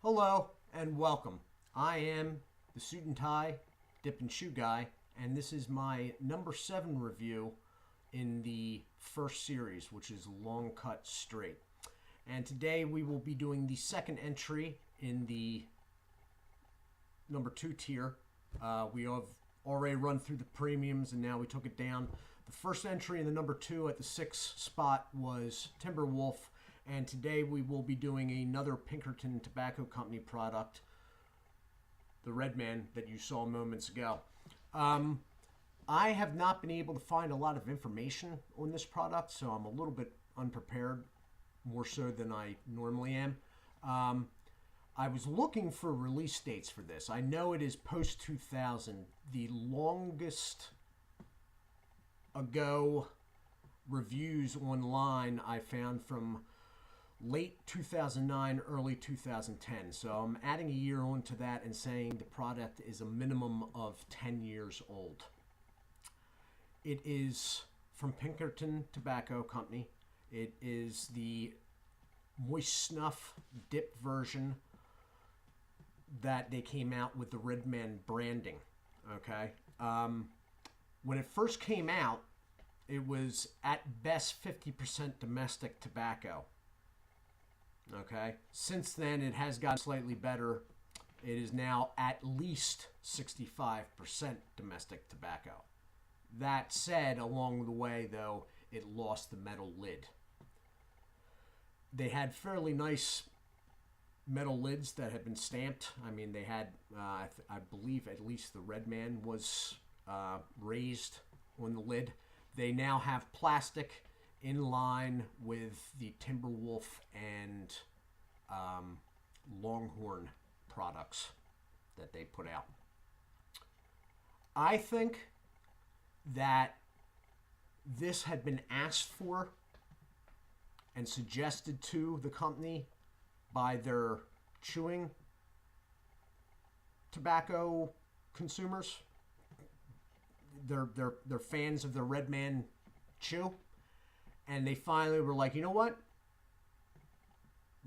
Hello and welcome. I am the Suit&Tie, Dip&ChewGuy, and this is my number 7 review in the first series, which is Long Cut Straight. And today we will be doing the second entry in the number 2 tier. We have already run through the premiums and now we took it down. The first entry in the number 2 at the 6th spot was Timberwolf. And today we will be doing another Pinkerton Tobacco Company product, the Redman that you saw moments ago. I have not been able to find a lot of information on this product, so I'm a little bit unprepared, more so than I normally am. I was looking for release dates for this. I know it is post-2000. The longest ago reviews online I found from late 2009, early 2010. So I'm adding a year onto that and saying the product is a minimum of 10 years old. It is from Pinkerton Tobacco Company. It is the moist snuff dip version that they came out with the Redman branding. Okay. When it first came out, it was at best 50% domestic tobacco. Okay. Since then, it has gotten slightly better. It is now at least 65% domestic tobacco. That said, along the way, though, it lost the metal lid. They had fairly nice metal lids that had been stamped. I mean, they had, I believe, at least the Redman was raised on the lid. They now have plastic in line with the Timberwolf and Longhorn products that they put out. I think that this had been asked for and suggested to the company by their chewing tobacco consumers. They're fans of the Redman chew. And they finally were like, you know what?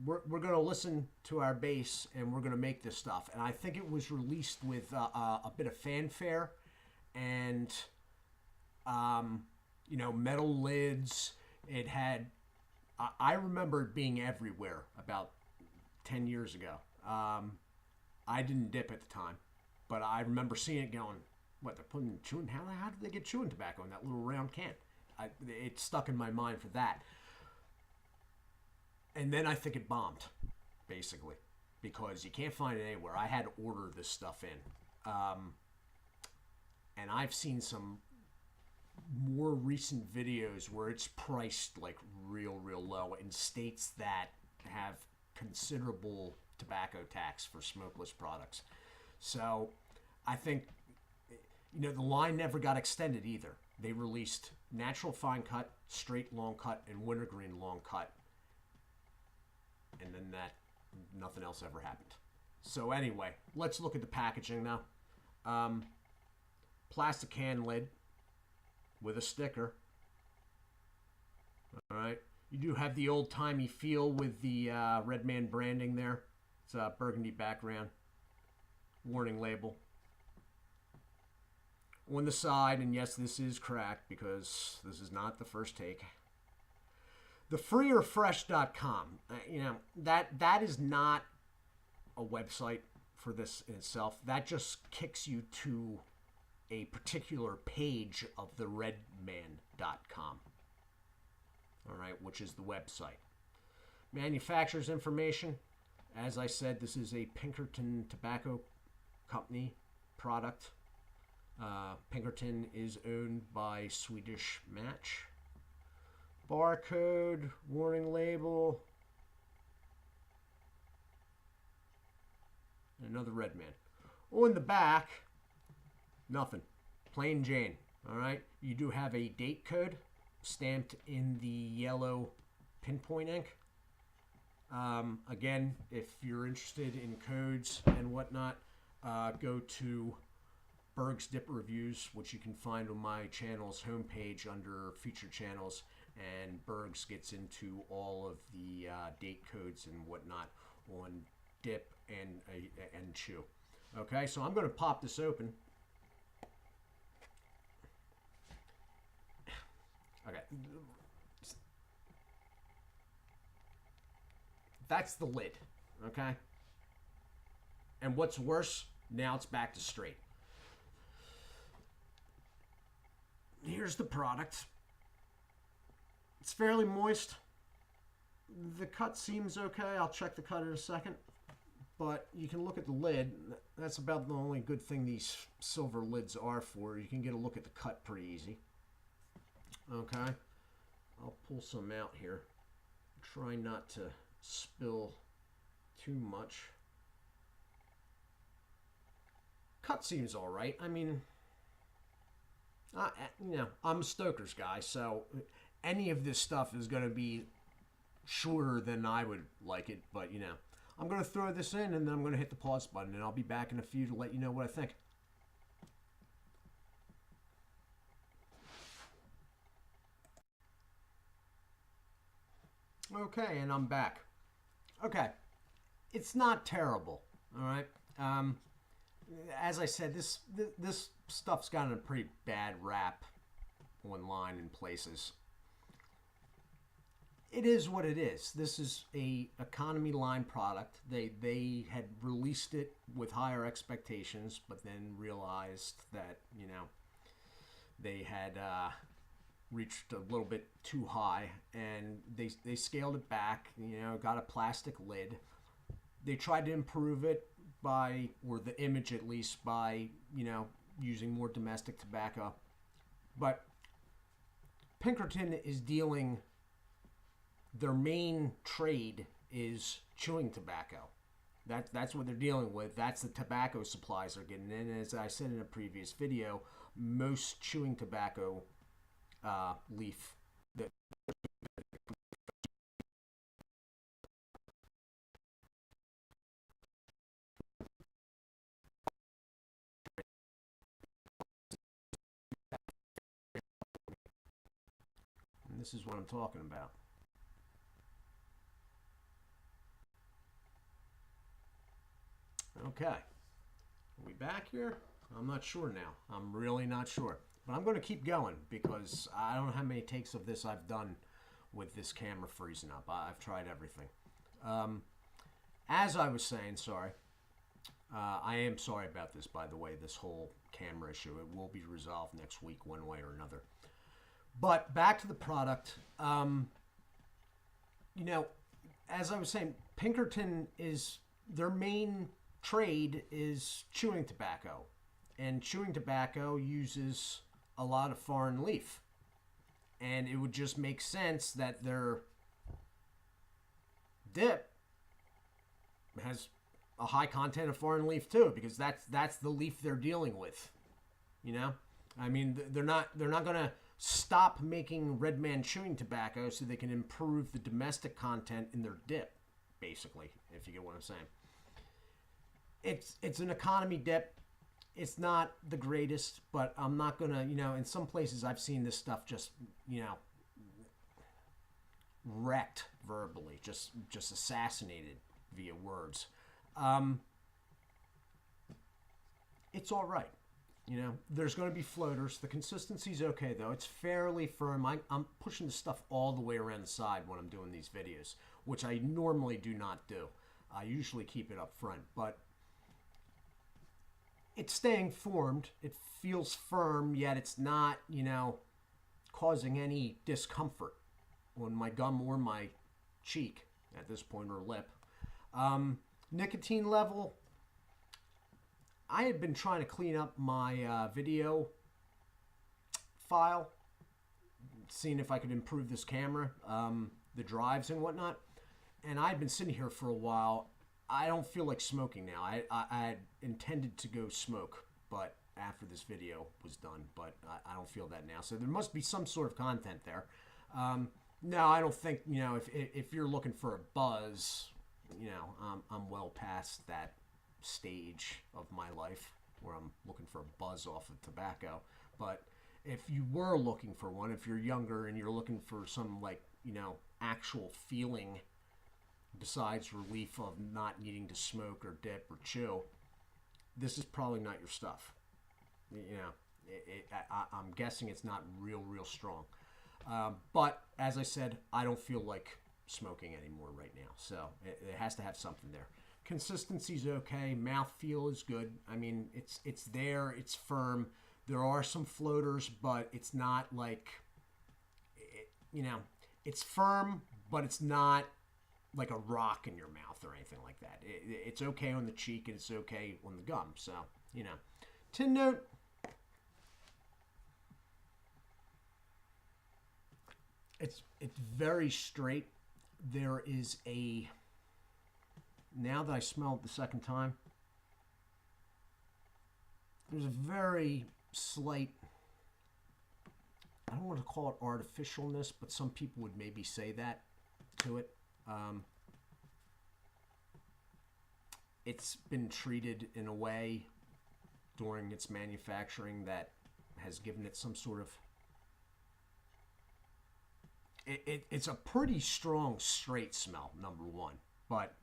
We're going to listen to our base and we're going to make this stuff. And I think it was released with a bit of fanfare and, metal lids. It had, I remember it being everywhere about 10 years ago. I didn't dip at the time, but I remember seeing it going, what, they're putting chewing? How did they get chewing tobacco in that little round can? It stuck in my mind for that. And then I think it bombed, basically, because you can't find it anywhere. I had to order this stuff in. And I've seen some more recent videos where it's priced like real low in states that have considerable tobacco tax for smokeless products. So I think, the line never got extended either. They released natural fine cut, straight long cut, and wintergreen long cut. And then nothing else ever happened. So anyway, let's look at the packaging now. Plastic can lid with a sticker. All right. You do have the old-timey feel with the Redman branding there. It's a burgundy background. Warning label. On the side, and yes, this is cracked because this is not the first take. TheFreeOrFresh.com. That is not a website for this in itself. That just kicks you to a particular page of the Redman.com. All right, which is the website. Manufacturer's information. As I said, this is a Pinkerton Tobacco Company product. Pinkerton is owned by Swedish Match. Barcode, warning label, and another Redman. On the back, nothing. Plain Jane. All right. You do have a date code stamped in the yellow pinpoint ink. Again, if you're interested in codes and whatnot, go to Berg's Dip Reviews, which you can find on my channel's homepage under featured channels, and Berg's gets into all of the date codes and whatnot on Dip and Chew. Okay, so I'm going to pop this open. Okay. That's the lid. Okay. And what's worse, now it's back to straight. Here's the product. It's fairly moist. The cut seems okay. I'll check the cut in a second. But you can look at the lid. That's about the only good thing these silver lids are for. You can get a look at the cut pretty easy. Okay. I'll pull some out here. Try not to spill too much. Cut seems all right. I mean, I'm a Stoker's guy, so any of this stuff is going to be shorter than I would like it. But, I'm going to throw this in, and then I'm going to hit the pause button, and I'll be back in a few to let you know what I think. Okay, and I'm back. Okay, it's not terrible, all right? As I said, this stuff's gotten a pretty bad rap online in places. It is what it is. This is a economy line product. They had released it with higher expectations, but then realized that they had reached a little bit too high, and they scaled it back. Got a plastic lid. They tried to improve it by, or the image at least, by using more domestic tobacco. But Pinkerton is dealing. Their main trade is chewing tobacco. That's what they're dealing with. That's the tobacco supplies they're getting in. As I said in a previous video, most chewing tobacco leaf that and this is what I'm talking about. Okay, are we back here? I'm not sure now. I'm really not sure. But I'm going to keep going because I don't know how many takes of this I've done with this camera freezing up. I've tried everything. As I was saying, sorry. I am sorry about this, by the way, this whole camera issue. It will be resolved next week one way or another. But back to the product. As I was saying, Pinkerton is their main trade is chewing tobacco, and chewing tobacco uses a lot of foreign leaf, and it would just make sense that their dip has a high content of foreign leaf too, because that's the leaf they're dealing with. I mean, they're not gonna stop making Redman chewing tobacco so they can improve the domestic content in their dip, basically, if you get what I'm saying. It's an economy dip. It's not the greatest, but I'm not gonna, in some places I've seen this stuff just, wrecked verbally, just assassinated via words. It's all right. There's going to be floaters. The consistency's okay, though. It's fairly firm. I'm pushing the stuff all the way around the side when I'm doing these videos, which I normally do not do. I usually keep it up front, but it's staying formed. It feels firm, yet it's not, causing any discomfort on my gum or my cheek at this point, or lip. Nicotine level, I had been trying to clean up my video file, seeing if I could improve this camera, the drives and whatnot. And I'd been sitting here for a while. I don't feel like smoking now. I had intended to go smoke, but after this video was done, but I don't feel that now. So there must be some sort of content there. No, I don't think, if you're looking for a buzz, I'm well past that stage of my life where I'm looking for a buzz off of tobacco. But if you were looking for one, if you're younger and you're looking for some, actual feeling besides relief of not needing to smoke or dip or chew, this is probably not your stuff. You know, I'm guessing it's not real strong. But as I said, I don't feel like smoking anymore right now, so it has to have something there. Consistency's okay. Mouthfeel is good. I mean, it's there. It's firm. There are some floaters, but it's not like, you know, it's firm, but it's not like a rock in your mouth or anything like that. It's okay on the cheek and it's okay on the gum. So, you know, tin note. It's very straight. There is a, now that I smell it the second time, there's a very slight, I don't want to call it artificialness, but some people would maybe say that to it. It's been treated in a way during its manufacturing that has given it some sort of, it's a pretty strong straight smell, number one, but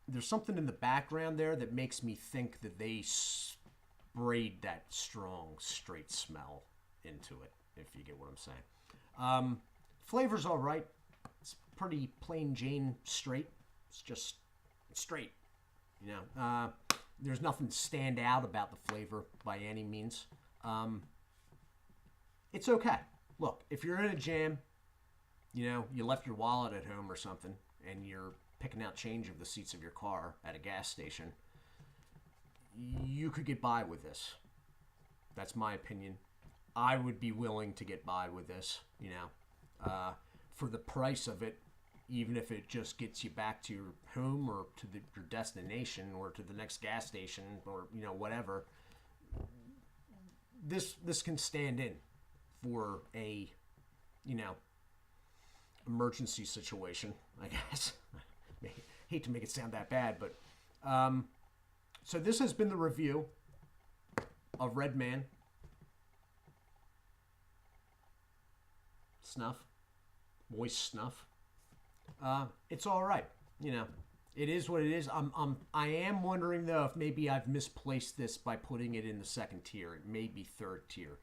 there's something in the background there that makes me think that they sprayed that strong straight smell into it, if you get what I'm saying. Flavor's all right. It's pretty plain Jane straight. It's just straight, you know. There's nothing stand out about the flavor by any means. It's okay. Look, if you're in a jam, you know, you left your wallet at home or something, and you're picking out change of the seats of your car at a gas station, you could get by with this. That's my opinion. I would be willing to get by with this, you know, for the price of it, even if it just gets you back to your home or to your destination or to the next gas station or, you know, whatever. This can stand in for a, you know, emergency situation, I guess. I hate to make it sound that bad, but so this has been the review of Redman snuff, moist snuff. It's all right, you know. It is what it is. I am wondering though if maybe I've misplaced this by putting it in the second tier. It may be third tier,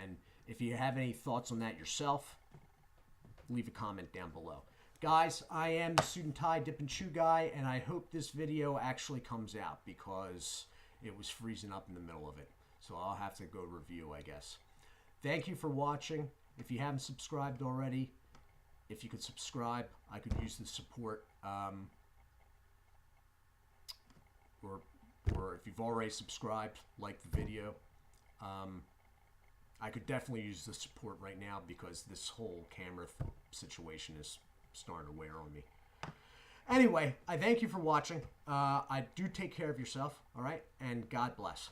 and if you have any thoughts on that yourself, leave a comment down below. Guys, I am the Suit&Tie Dip&Chew guy, and I hope this video actually comes out because it was freezing up in the middle of it. So I'll have to go review, I guess. Thank you for watching. If you haven't subscribed already, if you could subscribe, I could use the support. Or if you've already subscribed, like the video. I could definitely use the support right now because this whole camera situation is starting to wear on me. Anyway, I thank you for watching. I do take care of yourself, all right? And God bless.